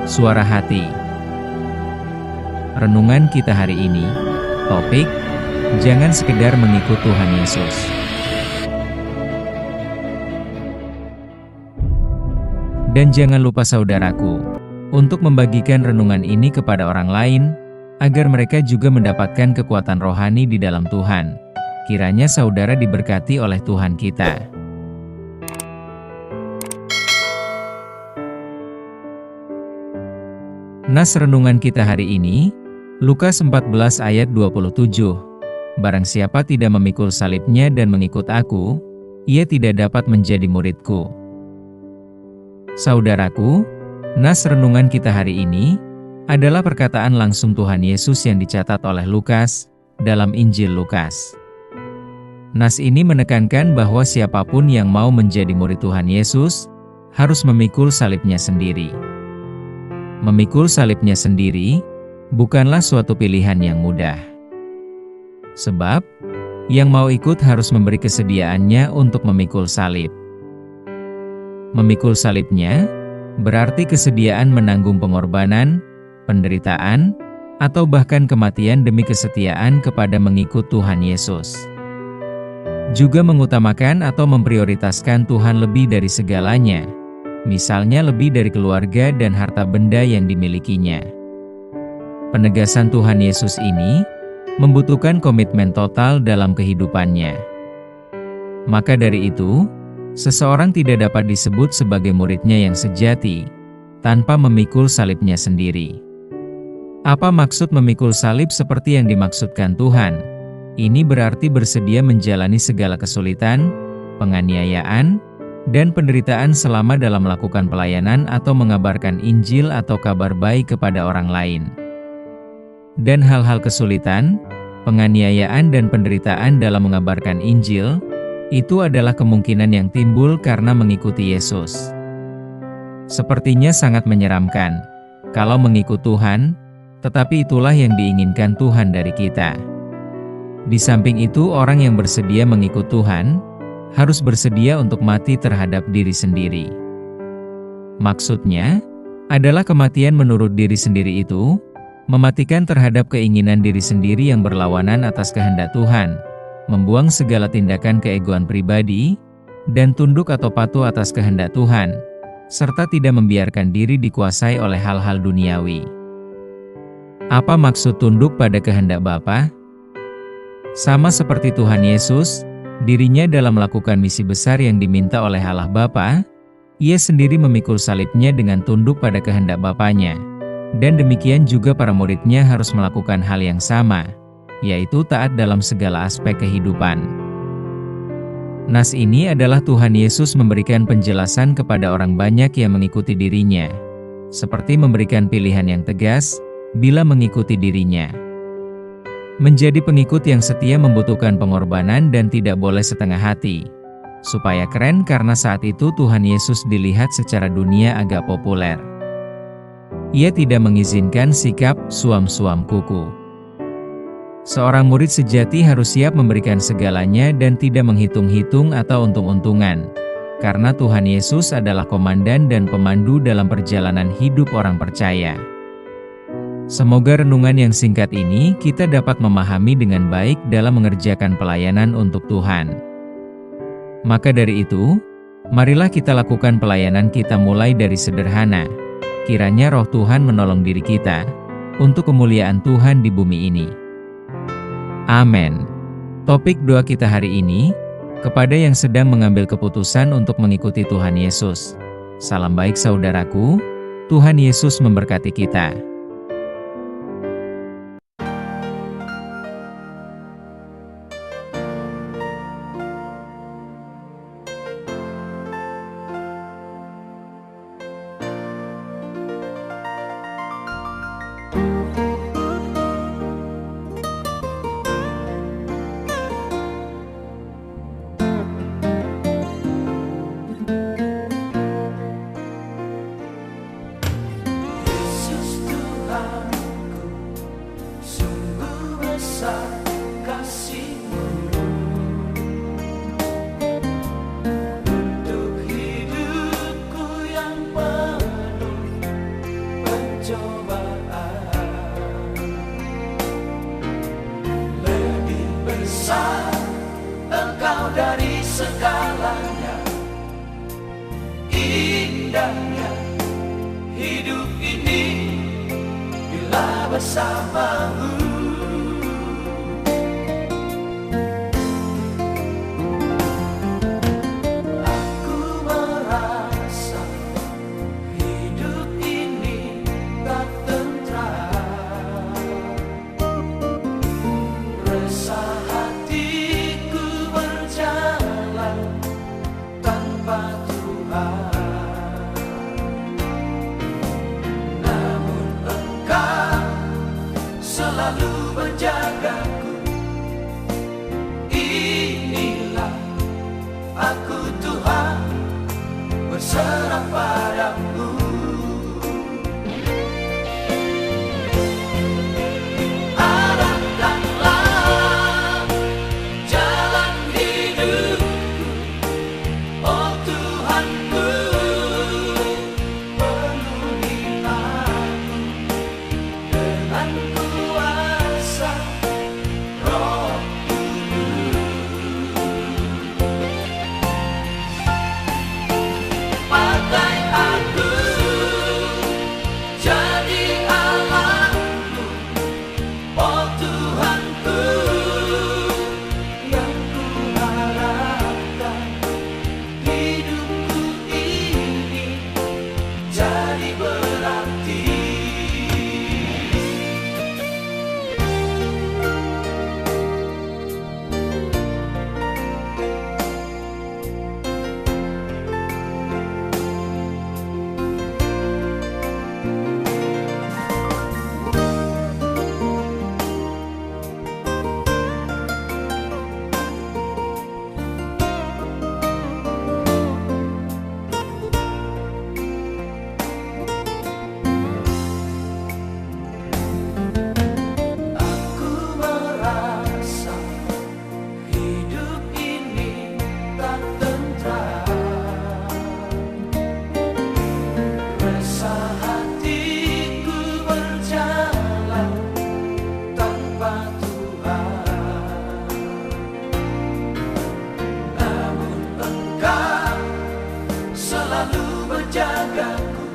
Suara Hati. Renungan kita hari ini, topik, jangan sekedar mengikut Tuhan Yesus. Dan jangan lupa saudaraku, untuk membagikan renungan ini kepada orang lain, agar mereka juga mendapatkan kekuatan rohani di dalam Tuhan. Kiranya saudara diberkati oleh Tuhan kita. Nas renungan kita hari ini, Lukas 14 ayat 27. Barang siapa tidak memikul salibnya dan mengikut aku, ia tidak dapat menjadi muridku. Saudaraku, nas renungan kita hari ini adalah perkataan langsung Tuhan Yesus yang dicatat oleh Lukas dalam Injil Lukas. Nas ini menekankan bahwa siapapun yang mau menjadi murid Tuhan Yesus harus memikul salibnya sendiri. Memikul salibnya sendiri bukanlah suatu pilihan yang mudah. Sebab, yang mau ikut harus memberi kesediaannya untuk memikul salib. Memikul salibnya berarti kesediaan menanggung pengorbanan, penderitaan, atau bahkan kematian demi kesetiaan kepada mengikut Tuhan Yesus. Juga mengutamakan atau memprioritaskan Tuhan lebih dari segalanya, misalnya lebih dari keluarga dan harta benda yang dimilikinya. Penegasan Tuhan Yesus ini membutuhkan komitmen total dalam kehidupannya. Maka dari itu, seseorang tidak dapat disebut sebagai muridnya yang sejati tanpa memikul salibnya sendiri. Apa maksud memikul salib seperti yang dimaksudkan Tuhan? Ini berarti bersedia menjalani segala kesulitan, penganiayaan, dan penderitaan selama dalam melakukan pelayanan atau mengabarkan Injil atau kabar baik kepada orang lain. Dan hal-hal kesulitan, penganiayaan dan penderitaan dalam mengabarkan Injil, itu adalah kemungkinan yang timbul karena mengikuti Yesus. Sepertinya sangat menyeramkan, kalau mengikut Tuhan, tetapi itulah yang diinginkan Tuhan dari kita. Di samping itu, orang yang bersedia mengikut Tuhan, harus bersedia untuk mati terhadap diri sendiri. Maksudnya, adalah kematian menurut diri sendiri itu, mematikan terhadap keinginan diri sendiri yang berlawanan atas kehendak Tuhan, membuang segala tindakan keegoan pribadi, dan tunduk atau patuh atas kehendak Tuhan, serta tidak membiarkan diri dikuasai oleh hal-hal duniawi. Apa maksud tunduk pada kehendak Bapa? Sama seperti Tuhan Yesus, dirinya dalam melakukan misi besar yang diminta oleh Allah Bapa, ia sendiri memikul salibnya dengan tunduk pada kehendak Bapanya. Dan demikian juga para muridnya harus melakukan hal yang sama, yaitu taat dalam segala aspek kehidupan. Nas ini adalah Tuhan Yesus memberikan penjelasan kepada orang banyak yang mengikuti dirinya, seperti memberikan pilihan yang tegas bila mengikuti dirinya. Menjadi pengikut yang setia membutuhkan pengorbanan dan tidak boleh setengah hati, supaya keren karena saat itu Tuhan Yesus dilihat secara dunia agak populer. Ia tidak mengizinkan sikap suam-suam kuku. Seorang murid sejati harus siap memberikan segalanya dan tidak menghitung-hitung atau untung-untungan, karena Tuhan Yesus adalah komandan dan pemandu dalam perjalanan hidup orang percaya. Semoga renungan yang singkat ini kita dapat memahami dengan baik dalam mengerjakan pelayanan untuk Tuhan. Maka dari itu, marilah kita lakukan pelayanan kita mulai dari sederhana. Kiranya Roh Tuhan menolong diri kita untuk kemuliaan Tuhan di bumi ini. Amin. Topik doa kita hari ini, kepada yang sedang mengambil keputusan untuk mengikuti Tuhan Yesus. Salam baik saudaraku, Tuhan Yesus memberkati kita. indahnya hidup ini bila bersamamu. Aku merasa hidup ini tak tentram, resah hatiku berjalan tanpa Tuhan. Namun Engkau selalu menjagaku. Inilah aku Tuhan, berserah padamu. Arahkanlah jalan hidupku, oh Tuhanku. Penuhi aku dengan kuasa Roh Kudus. Pakai aku jadi alatmu, oh Tuhanku, yang kuharapkan hidupku ini jadi berarti. Aku merasa hidup ini tak tentram, resah hatiku berjalan tanpa Tuhan. Namun Engkau selalu menjagaku.